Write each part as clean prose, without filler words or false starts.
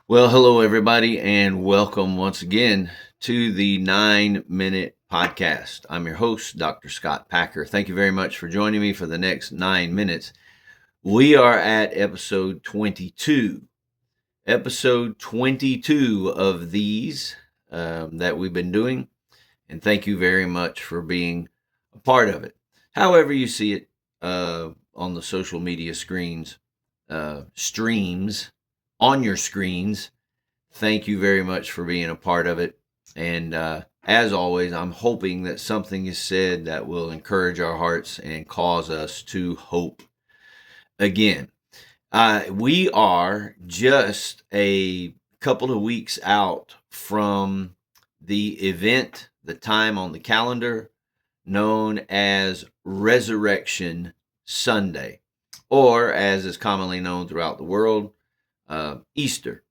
Well, hello, everybody, and welcome once again to the 9 Minute Podcast. I'm your host, Dr. Scott Packer. Thank you very much for joining me for the next 9 minutes. We are at episode 22. Episode 22 of these that we've been doing, and thank you very much for being a part of it. However, you see it on the social media streams, on your screens. Thank you very much for being a part of it. And as always, I'm hoping that something is said that will encourage our hearts and cause us to hope again. We are just a couple of weeks out from the event, the time on the calendar known as Resurrection Sunday, or as is commonly known throughout the world, Easter.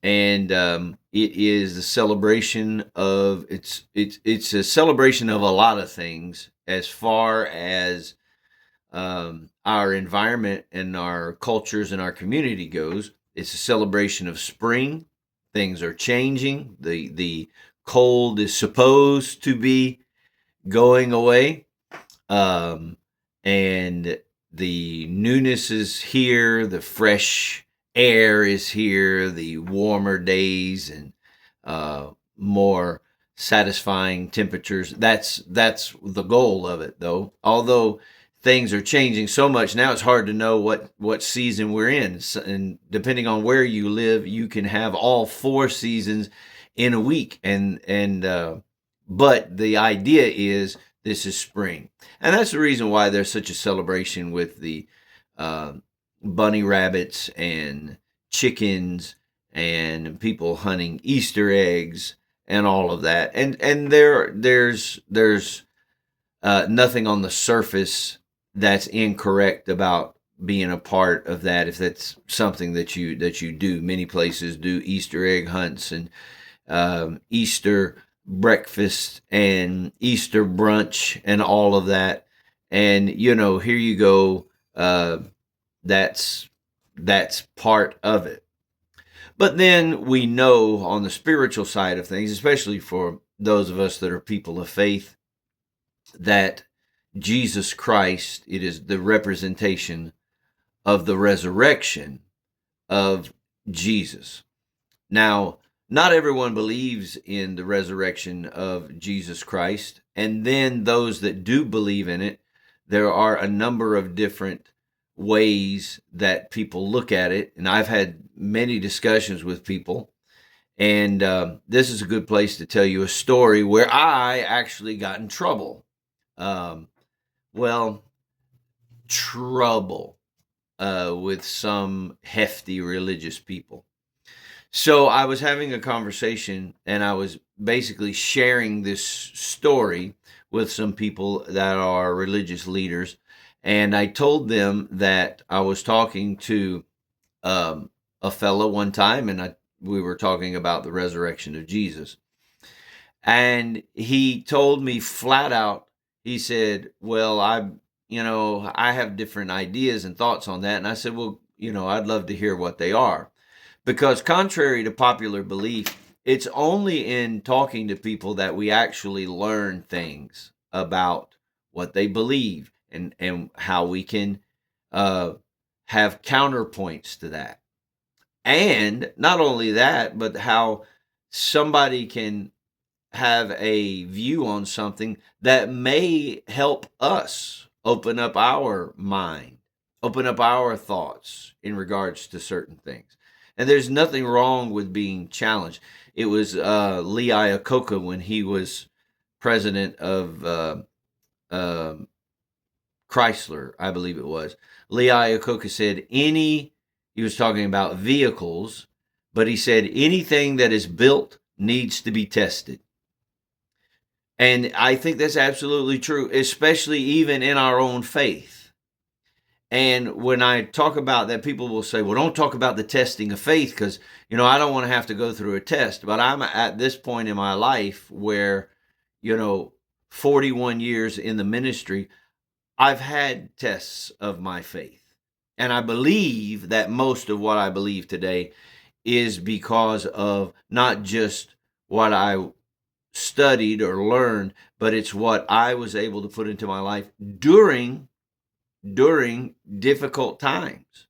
And it is a celebration of it's a celebration of a lot of things as far as our environment and our cultures and our community goes. It's a celebration of spring. Things are changing. The cold is supposed to be going away, and the newness is here. The fresh air is here, the warmer days and more satisfying temperatures. That's the goal of it, though. Although things are changing so much now, it's hard to know what season we're in. And depending on where you live, you can have all four seasons in a week. But the idea is this is spring, and that's the reason why there's such a celebration with the bunny rabbits and chickens and people hunting Easter eggs and all of that. And there's nothing on the surface that's incorrect about being a part of that. If that's something that you do, many places do Easter egg hunts and Easter breakfast and Easter brunch and all of that. And here you go. That's part of it. But then we know on the spiritual side of things, especially for those of us that are people of faith, that Jesus Christ, it is the representation of the resurrection of Jesus. Now, not everyone believes in the resurrection of Jesus Christ. And then those that do believe in it, there are a number of different ways that people look at it. And I've had many discussions with people. And this is a good place to tell you a story where I actually got in trouble. Trouble with some hefty religious people. So I was having a conversation and I was basically sharing this story with some people that are religious leaders. And I told them that I was talking to a fellow one time, and we were talking about the resurrection of Jesus. And he told me flat out, he said, well, I have different ideas and thoughts on that. And I said, well, I'd love to hear what they are. Because contrary to popular belief, it's only in talking to people that we actually learn things about what they believe and how we can have counterpoints to that. And not only that, but how somebody can have a view on something that may help us open up our mind, open up our thoughts in regards to certain things. And there's nothing wrong with being challenged. It was Lee Iacocca when he was president of Chrysler, I believe it was. Lee Iacocca said he was talking about vehicles, but he said anything that is built needs to be tested. And I think that's absolutely true, especially even in our own faith. And when I talk about that, people will say, well, don't talk about the testing of faith because, I don't want to have to go through a test. But I'm at this point in my life where, 41 years in the ministry, I've had tests of my faith. And I believe that most of what I believe today is because of not just what I studied or learned, but it's what I was able to put into my life during difficult times.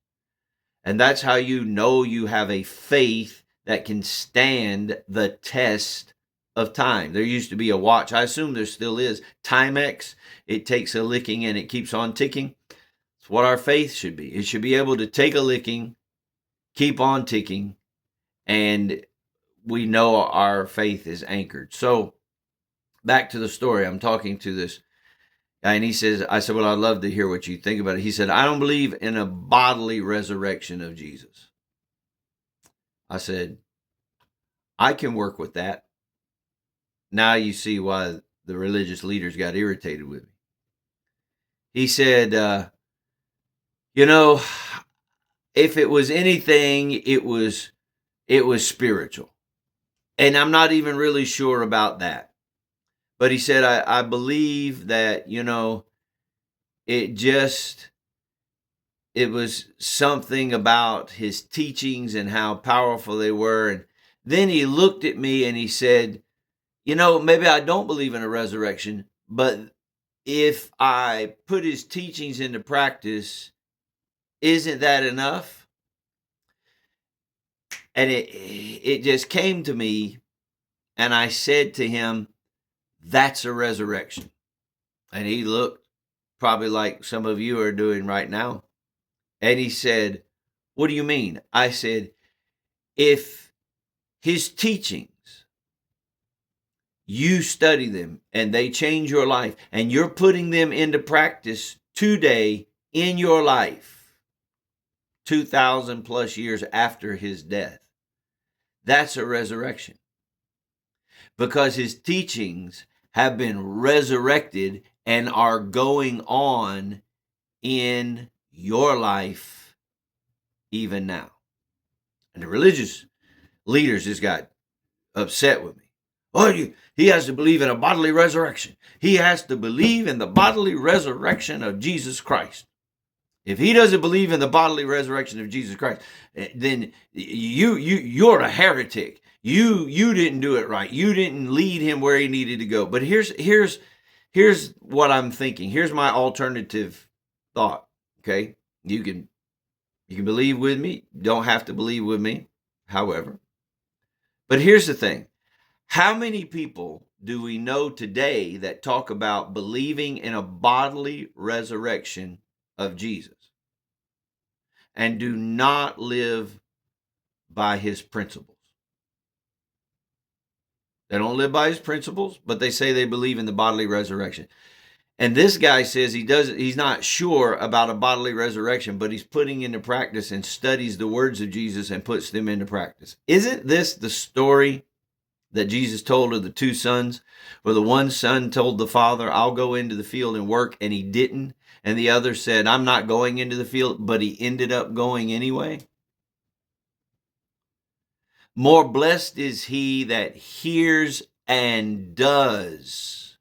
And that's how you know you have a faith that can stand the test of time. There used to be a watch, I assume there still is, Timex. It takes a licking and it keeps on ticking. It's what our faith should be. It should be able to take a licking, keep on ticking, and we know our faith is anchored. So back to the story. I'm talking to this guy, and he says, I said, well, I'd love to hear what you think about it. He said, I don't believe in a bodily resurrection of Jesus. I said, I can work with that. Now you see why the religious leaders got irritated with me. He said, if it was anything, it was spiritual. And I'm not even really sure about that. But he said, I believe that, it was something about his teachings and how powerful they were. And then he looked at me and he said, maybe I don't believe in a resurrection, but if I put his teachings into practice, isn't that enough? And it just came to me, and I said to him, that's a resurrection. And he looked probably like some of you are doing right now. And he said, what do you mean? I said, if his teachings, you study them and they change your life, and you're putting them into practice today in your life, 2,000 plus years after his death, that's a resurrection. Because his teachings have been resurrected and are going on in your life even now. And the religious leaders just got upset with me. Oh, he has to believe in a bodily resurrection. He has to believe in the bodily resurrection of Jesus Christ. If he doesn't believe in the bodily resurrection of Jesus Christ, then you're a heretic. You didn't do it right. You didn't lead him where he needed to go. But here's what I'm thinking. Here's my alternative thought. Okay, you can believe with me. Don't have to believe with me. However, but here's the thing: how many people do we know today that talk about believing in a bodily resurrection of Jesus and do not live by his principles? They don't live by his principles, but they say they believe in the bodily resurrection. And this guy says he's not sure about a bodily resurrection, but he's putting into practice and studies the words of Jesus and puts them into practice. Isn't this the story that Jesus told of the two sons, where the one son told the father, I'll go into the field and work, and he didn't? And the other said, I'm not going into the field, but he ended up going anyway. More blessed is he that hears and does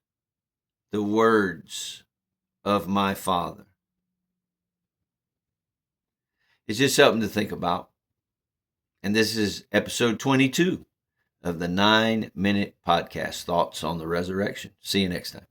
the words of my Father. It's just something to think about. And this is episode 22 of the 9-Minute Podcast, Thoughts on the Resurrection. See you next time.